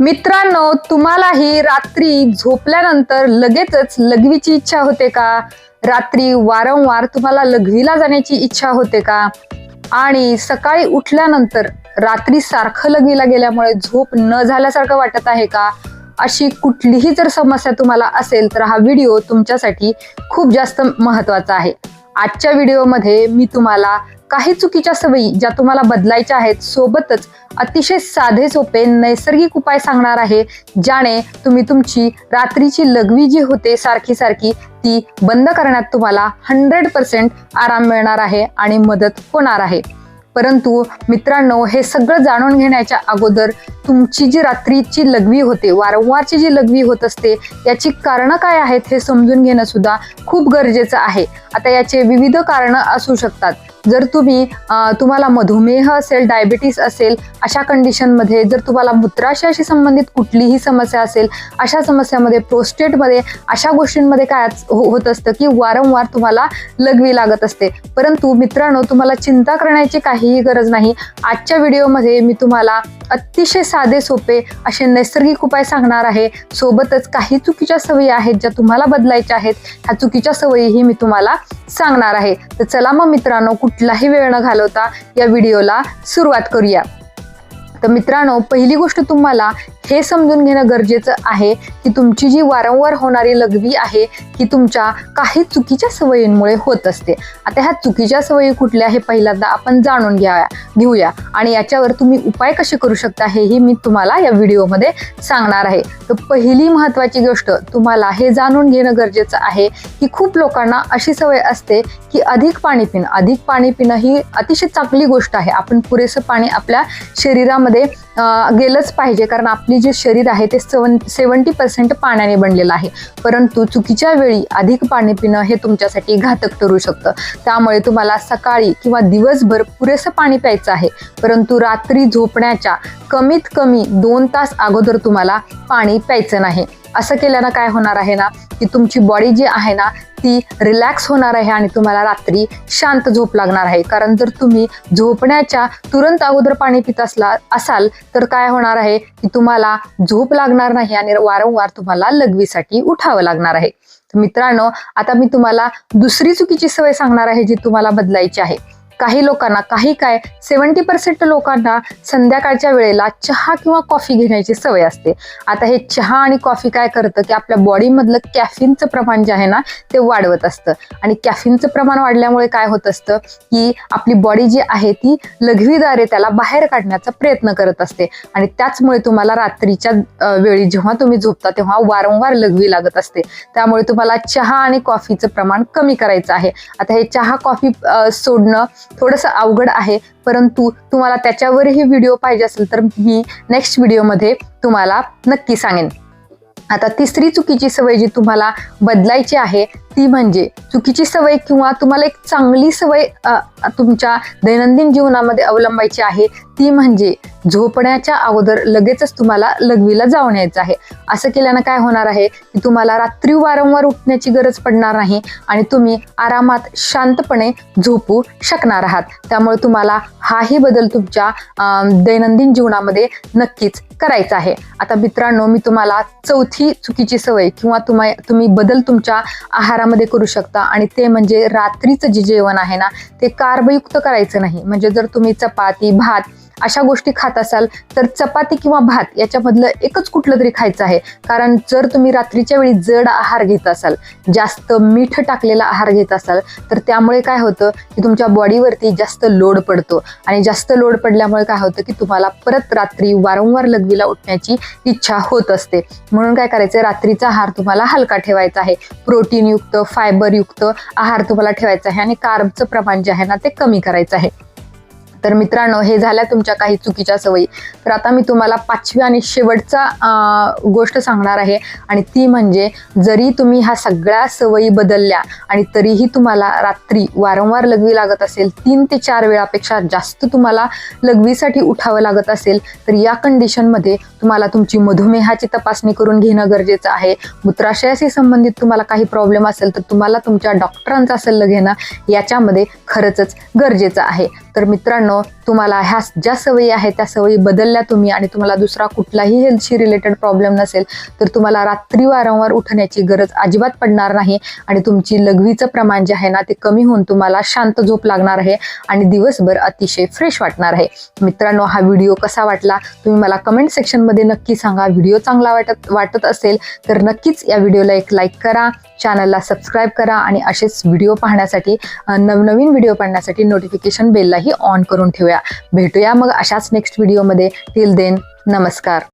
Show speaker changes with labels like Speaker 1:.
Speaker 1: मित्रांनो, तुम्हालाही रात्री झोपल्यानंतर लगेचच लघवीची इच्छा होते का? रात्री वारंवार तुम्हाला लघवीला जाण्याची इच्छा होते का? आणि सकाळी उठल्यानंतर रात्री सारखं लघवीला गेल्यामुळे झोप न झाल्यासारखं वाटत आहे का? अशी कुठलीही जर समस्या तुम्हाला असेल तर हा व्हिडिओ तुमच्यासाठी खूप जास्त महत्त्वाचा आहे. आजच्या व्हिडिओमध्ये मी तुम्हाला काही चुकीच्या सवयी ज्या तुम्हाला बदलायच्या आहेत, सोबतच अतिशय साधे सोपे नैसर्गिक उपाय सांगणार आहे, ज्याने तुम्ही तुमची रात्रीची लघवी जी होते सारखी सारखी ती बंद करण्यात तुम्हाला 100% आराम मिळणार आहे आणि मदत होणार आहे. परंतु मित्रांनो, हे सगळं जाणून घेण्याच्या अगोदर तुमची जी रात्रीची लघवी होते, वारंवारची जी लघवी होत असते, याची कारणं काय आहेत हे समजून घेणं सुद्धा खूप गरजेचं आहे. आता याचे विविध कारणं असू शकतात. जर तुम्हाला मधुमेह असेल, डायबिटीस असेल, अशा कंडिशनमध्ये जर तुम्हाला मूत्राशयाशी संबंधित कुठलीही समस्या असेल, अशा समस्यामध्ये प्रोस्टेटमध्ये अशा गोष्टींमध्ये काय होत असतं की वारंवार तुम्हाला लघवी लागत असते. परंतु मित्रांनो, तुम्हाला चिंता करण्याची काहीही गरज नाही. आजच्या व्हिडिओमध्ये मी तुम्हाला अतिशय साधे सोपे असे नैसर्गिक उपाय सांगणार आहे. सोबतच काही चुकीच्या सवयी आहेत ज्या तुम्हाला बदलायच्या आहेत. ह्या चुकीच्या सवयीही मी तुम्हाला सांगणार आहे. तर चला मग मित्रांनो, कुठलाही वेळ न घालवता या व्हिडिओला सुरुवात करूया. तर मित्रांनो, पहिली गोष्ट तुम्हाला हे समजून घेणं गरजेचं आहे की तुमची जी वारंवार होणारी लघवी आहे ही तुमच्या काही चुकीच्या सवयींमुळे होत असते. आता ह्या चुकीच्या सवयी कुठल्या हे पहिल्यांदा आपण जाणून घेऊया आणि याच्यावर तुम्ही उपाय कसे करू शकता हेही मी तुम्हाला या व्हिडिओमध्ये सांगणार आहे. तर पहिली महत्त्वाची गोष्ट तुम्हाला हे जाणून घेणं गरजेचं आहे की खूप लोकांना अशी सवय असते की अधिक पाणी पिणं ही अतिशय चांगली गोष्ट आहे. आपण पुरेसं पाणी आपल्या शरीरामध्ये गेलंच पाहिजे, कारण आपली जे शरीर आहे ते 70% पाण्याने बनलेलं आहे. परंतु चुकीच्या वेळी अधिक पाणी पिणं हे तुमच्यासाठी घातक ठरू शकतं. त्यामुळे तुम्हाला सकाळी किंवा दिवसभर पुरेसं पाणी प्यायचं आहे, परंतु रात्री झोपण्याच्या कमीत कमी 2 तास अगोदर तुम्हाला पाणी प्यायचं नाही. असं केल्यानं काय होणार आहे ना की तुमची बॉडी जी आहे ना ती रिलॅक्स होणार आहे आणि तुम्हाला रात्री शांत झोप लागणार आहे. कारण जर तुम्ही झोपण्याच्या तुरंत अगोदर पाणी पित असाल तर काय होणार आहे की तुम्हाला झोप लागणार नाही आणि वारंवार तुम्हाला लघवीसाठी उठावं लागणार आहे. तर मित्रांनो, आता मी तुम्हाला दुसरी चुकीची सवय सांगणार आहे जी तुम्हाला बदलायची आहे. काही लोकांना 70% लोकांना संध्याकाळच्या वेळेला चहा किंवा कॉफी घेण्याची सवय असते. आता हे चहा आणि कॉफी काय करतं की आपल्या बॉडीमधलं कॅफिनचं प्रमाण जे आहे ना ते वाढवत असतं आणि कॅफिनचं प्रमाण वाढल्यामुळे काय होत असतं की आपली बॉडी जी आहे ती लघवीद्वारे त्याला बाहेर काढण्याचा प्रयत्न करत असते आणि त्याचमुळे तुम्हाला रात्रीच्या वेळी जेव्हा तुम्ही झोपता तेव्हा वारंवार लघवी लागत असते. त्यामुळे तुम्हाला चहा आणि कॉफीचं प्रमाण कमी करायचं आहे. आता हे चहा कॉफी सोडणं थोडंसं अवघड आहे, परंतु तुम्हाला त्याच्यावरही व्हिडिओ पाहिजे असेल तर मी नेक्स्ट व्हिडिओमध्ये तुम्हाला नक्की सांगेन. आता तिसरी चुकीची सवय जी तुम्हाला बदलायची आहे ती म्हणजे चुकीची सवय किंवा तुम्हाला एक चांगली सवय तुमच्या दैनंदिन जीवनामध्ये अवलंबायची आहे. ती म्हणजे झोपण्याच्या अगोदर लगेचच तुम्हाला लघवीला जाऊन यायचं आहे. असं केल्यानं काय होणार आहे की तुम्हाला रात्री वारंवार उठण्याची गरज पडणार नाही आणि तुम्ही आरामात शांतपणे झोपू शकणार आहात. त्यामुळे तुम्हाला हाही बदल तुमच्या दैनंदिन जीवनामध्ये नक्कीच करायचा आहे. आता मित्रांनो, मी तुम्हाला चौथी चुकीची सवय किंवा तुम्ही बदल तुमच्या आहारामध्ये करू शकता आणि ते म्हणजे रात्रीचं जे जेवण आहे ना ते कार्बयुक्त करायचं नाही. म्हणजे जर तुम्ही चपाती, भात अशा गोष्टी खात असाल तर चपाती किंवा भात याच्यामधलं एकच कुठलं तरी खायचं आहे. कारण जर तुम्ही रात्रीच्या वेळी जड आहार घेत असाल, जास्त मीठ टाकलेला आहार घेत असाल तर त्यामुळे काय होतं की तुमच्या बॉडीवरती जास्त लोड पडतो आणि जास्त लोड पडल्यामुळे काय होतं की तुम्हाला परत रात्री वारंवार लघवीला उठण्याची इच्छा होत असते. म्हणून काय करायचं, रात्रीचा आहार तुम्हाला हलका ठेवायचा आहे. प्रोटीनयुक्त, फायबरयुक्त आहार तुम्हाला ठेवायचा आहे आणि कार्बचं प्रमाण जे आहे ना ते कमी करायचं आहे. तर मित्रांनो, हे झाल्या तुमच्या काही चुकीच्या सवयी. तर आता मी तुम्हाला 5वी आणि शेवटचा गोष्ट सांगणार आहे आणि ती म्हणजे जरी तुम्ही ह्या सगळ्या सवयी बदलल्या आणि तरीही तुम्हाला रात्री वारंवार लघवी लागत असेल, 3 ते 4 वेळापेक्षा जास्त तुम्हाला लघवीसाठी उठावं लागत असेल, तर या कंडिशनमध्ये तुम्हाला तुमची मधुमेहाची तपासणी करून घेणं गरजेचं आहे. मूत्राशयाशी संबंधित तुम्हाला काही प्रॉब्लेम असेल तर तुम्हाला तुमच्या डॉक्टरांचा सल्ला घेणं याच्यामध्ये खरंच गरजेचं आहे. तर मित्रांनो, तुम्हाला ह्या ज्या सवयी आहेत त्या सवयी बदलल्या तुम्ही आणि तुम्हाला दुसरा कुठलाही हेल्थशी रिलेटेड प्रॉब्लेम नसेल, तर तुम्हाला रात्री वारंवार उठण्याची गरज अजिबात पडणार नाही आणि तुमची लघवीचं प्रमाण जे आहे ना ते कमी होऊन तुम्हाला शांत झोप लागणार आहे आणि दिवसभर अतिशय फ्रेश वाटणार आहे. मित्रांनो, हा व्हिडिओ कसा वाटला तुम्ही मला कमेंट सेक्शनमध्ये नक्की सांगा. व्हिडिओ चांगला वाटत असेल तर नक्कीच या व्हिडिओला एक लाईक करा, चॅनलला सबस्क्राईब करा आणि असेच व्हिडिओ पाहण्यासाठी नवनवीन व्हिडिओ पाहण्यासाठी नोटिफिकेशन बेललाही ऑन करून ठेवूया. भेटूया मग अशाच नेक्स्ट व्हिडिओमध्ये. टिल देन, नमस्कार.